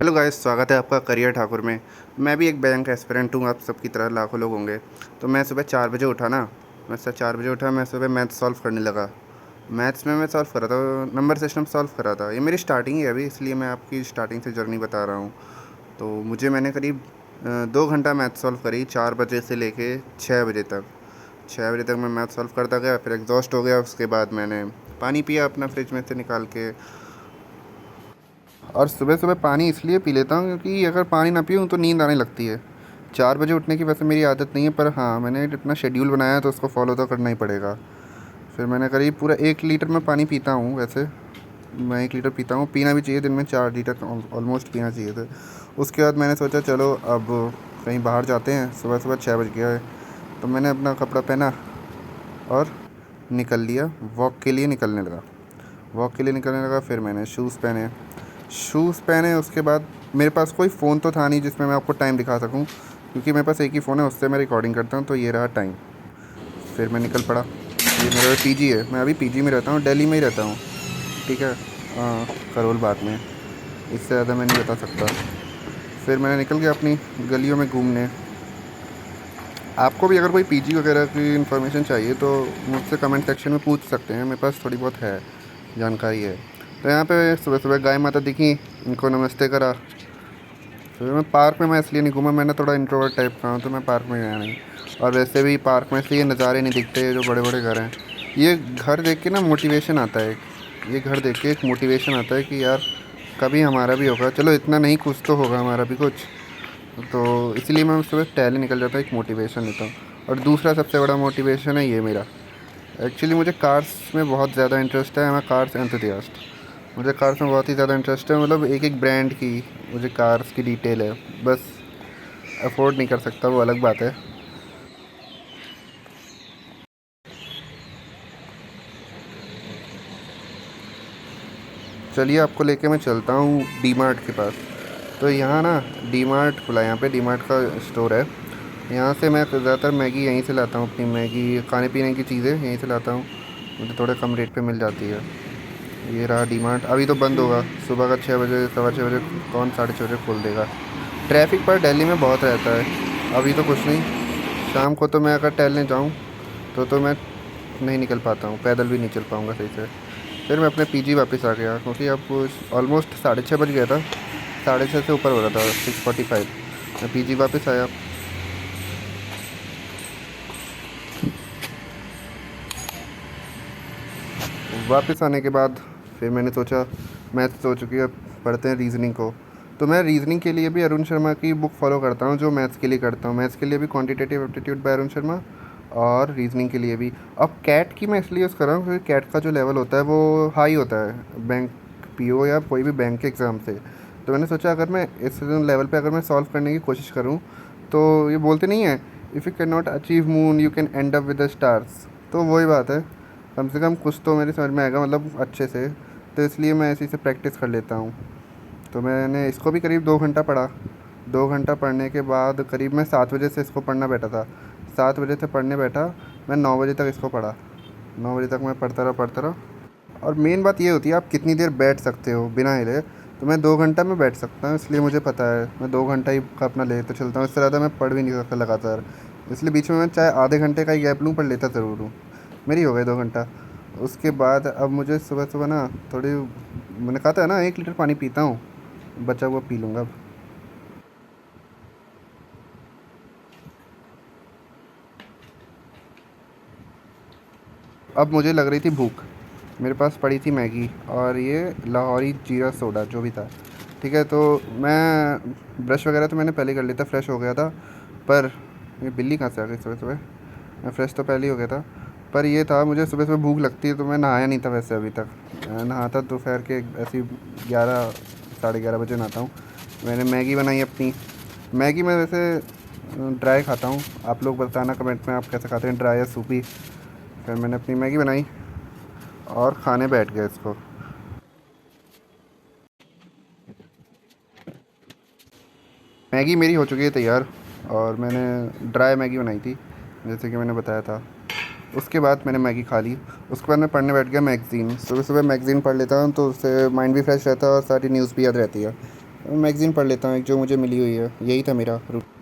Hello guys, स्वागत है आपका करियर ठाकुर में। मैं भी एक बैंक एस्पिरेंट हूँ, आप सबकी तरह लाखों लोग होंगे। तो मैं सुबह 4 बजे उठा ना। मैं सुबह 4 बजे उठा, मैं सुबह मैथ सॉल्व करने लगा। मैथ्स में मैं सॉल्व कर रहा था, नंबर सिस्टम सॉल्व कर रहा था। ये मेरी स्टार्टिंग ही है अभी, इसलिए मैं आपकी स्टार्टिंग से जर्नी बता रहा हूँ। तो मैंने करीब 2 घंटा मैथ सॉल्व करी, 4 बजे से लेके 6 बजे तक। 6 बजे तक मैं मैथ सॉल्व करता गया, फिर एग्जॉस्ट हो गया। उसके बाद मैंने पानी पिया अपना फ्रिज में से निकाल के। और सुबह सुबह पानी इसलिए पी लेता हूँ क्योंकि अगर पानी ना पीऊँ तो नींद आने लगती है। 4 बजे उठने की वैसे मेरी आदत नहीं है, पर हाँ, मैंने अपना शेड्यूल बनाया है तो उसको फॉलो तो करना ही पड़ेगा। फिर मैंने करीब पूरा 1 लीटर मैं पानी पीता हूँ वैसे। मैं 1 लीटर पीता हूँ, पीना भी चाहिए, दिन में 4 लीटर ऑलमोस्ट पीना चाहिए था। उसके बाद मैंने सोचा चलो अब कहीं बाहर जाते हैं, सुबह सुबह 6 बज गया है। तो मैंने अपना कपड़ा पहना और निकल लिया, वॉक के लिए निकलने लगा। फिर मैंने शूज़ पहने। उसके बाद मेरे पास कोई फ़ोन तो था नहीं जिसमें मैं आपको टाइम दिखा सकूं, क्योंकि मेरे पास एक ही फ़ोन है, उससे मैं रिकॉर्डिंग करता हूं। तो ये रहा टाइम। फिर मैं निकल पड़ा। ये मेरा पीजी है, मैं अभी पीजी में रहता हूँ, दिल्ली में ही रहता हूँ। ठीक है, करोल बाग में। इससे ज़्यादा मैं नहीं बता सकता। फिर मैंने निकल गया अपनी गलियों में घूमने। आपको भी अगर कोई पीजी वगैरह की इन्फॉर्मेशन चाहिए तो मुझसे कमेंट सेक्शन में पूछ सकते हैं, मेरे पास थोड़ी बहुत है, जानकारी है। तो यहाँ पे सुबह सुबह गाय माता दिखी, इनको नमस्ते करा। फिर मैं पार्क में, मैं इसलिए नहीं घूमा, मैंने थोड़ा इंट्रोवर्ट टाइप का हूँ तो मैं पार्क में गया नहीं। और वैसे भी पार्क में इसलिए नज़ारे नहीं दिखते, ये जो बड़े बड़े घर हैं। ये घर देख के ना मोटिवेशन आता है। ये घर देख के एक मोटिवेशन आता है कि यार कभी हमारा भी होगा, चलो इतना नहीं कुछ तो होगा हमारा भी कुछ। तो इसलिए मैं सुबह टहले निकल जाता हूँ, एक मोटिवेशन लेता हूँ। और दूसरा सबसे बड़ा मोटिवेशन है ये मेरा। एक्चुअली मुझे कार्स में बहुत ज़्यादा इंटरेस्ट है, मैं कार्स एंथुसियास्ट। मुझे कार्स में बहुत ही ज़्यादा इंटरेस्ट है, मतलब एक एक ब्रांड की मुझे कार्स की डिटेल है। बस अफोर्ड नहीं कर सकता, वो अलग बात है। चलिए आपको लेके मैं चलता हूँ डी मार्ट के पास। तो यहाँ ना डी मार्ट खुला है, यहाँ पे डी मार्ट का स्टोर है। यहाँ से मैं ज़्यादातर मैगी यहीं से लाता हूँ, अपनी मैगी खाने पीने की चीज़ें यहीं से लाता हूँ। मुझे थोड़े कम रेट पे मिल जाती है। ये रहा डी मार्ट, अभी तो बंद होगा। सुबह का 6 बजे, 6:15 बजे कौन 6:30 बजे खोल देगा। ट्रैफिक पर दिल्ली में बहुत रहता है। अभी तो कुछ नहीं, शाम को तो मैं अगर टहलने जाऊँ तो मैं नहीं निकल पाता हूँ, पैदल भी नहीं चल पाऊँगा सही से। फिर मैं अपने पीजी वापस आ गया, क्योंकि अब ऑलमोस्ट 6:30 बज गया था। 6:30 से ऊपर हो रहा था, 6:45। मैं पीजी वापस आया। वापस आने के बाद फिर मैंने सोचा मैथ्स हो चुकी है, अब पढ़ते हैं रीज़निंग को। तो मैं रीज़निंग के लिए भी अरुण शर्मा की बुक फॉलो करता हूँ, जो मैथ्स के लिए करता हूँ। मैथ्स के लिए भी quantitative aptitude bye Arun Sharma, और रीज़निंग के लिए भी। अब कैट की मैं इसलिए यूज़ कर रहा हूँ क्योंकि कैट का जो लेवल होता है वो हाई होता है बैंक पीओ या कोई भी बैंक के एग्ज़ाम से। तो मैंने सोचा अगर मैं इस लेवल पे अगर मैं सॉल्व करने की कोशिश करूँ, तो ये बोलते नहीं है, if you can not achieve moon you can and up with the stars. तो वही बात है, कम से कम कुछ तो मेरे समझ में आएगा, मतलब अच्छे से। तो इसलिए मैं इसी से प्रैक्टिस कर लेता हूँ। तो मैंने इसको भी करीब 2 घंटा पढ़ा। 2 घंटा पढ़ने के बाद करीब मैं 7 बजे से इसको पढ़ना बैठा था। 7 बजे से पढ़ने बैठा, मैं 9 बजे तक इसको पढ़ा। 9 बजे तक मैं पढ़ता रहा। और मेन बात ये होती है, आप कितनी देर बैठ सकते हो बिना हिले। तो मैं 2 घंटा में बैठ सकता हूँ, इसलिए मुझे पता है मैं 2 घंटा ही का अपना ले तो चलता हूँ। इससे ज़्यादा मैं पढ़ भी नहीं सकता लगातार। इसलिए बीच में मैं चाहे आधे घंटे का ही गैप लूँ, पर लेता ज़रूर हूँ। मेरी हो गई 2 घंटा। उसके बाद अब मुझे सुबह सुबह ना थोड़ी, मैंने कहा था ना 1 लीटर पानी पीता हूँ, बचा हुआ पी लूँगा अब। अब मुझे लग रही थी भूख। मेरे पास पड़ी थी मैगी और ये लाहौरी जीरा सोडा जो भी था। ठीक है, तो मैं ब्रश वगैरह तो मैंने पहले कर लिया था, फ्रेश हो गया था। पर ये बिल्ली कहाँ से आ गई सुबह सुबह। मैं फ्रेश तो पहले ही हो गया था। पर ये था, मुझे सुबह सुबह भूख लगती है, तो मैं नहाया नहीं था वैसे अभी तक। नहाता दोपहर के ऐसी 11, 11:30 बजे नहाता हूँ। मैंने मैगी बनाई अपनी। मैगी मैं वैसे ड्राई खाता हूँ, आप लोग बताना कमेंट में आप कैसे खाते हैं, ड्राई या सूपी। फिर मैंने अपनी मैगी बनाई और खाने बैठ गया इसको। मैगी मेरी हो चुकी है तैयार, और मैंने ड्राई मैगी बनाई थी जैसे कि मैंने बताया था। उसके बाद मैंने मैगी खा ली। उसके बाद मैं पढ़ने बैठ गया मैगज़ीन। सुबह सुबह मैगज़ीन पढ़ लेता हूँ तो उससे माइंड भी फ्रेश रहता है और सारी न्यूज़ भी याद रहती है। मैगज़ीन पढ़ लेता हूँ एक जो मुझे मिली हुई है, यही था मेरा रूट।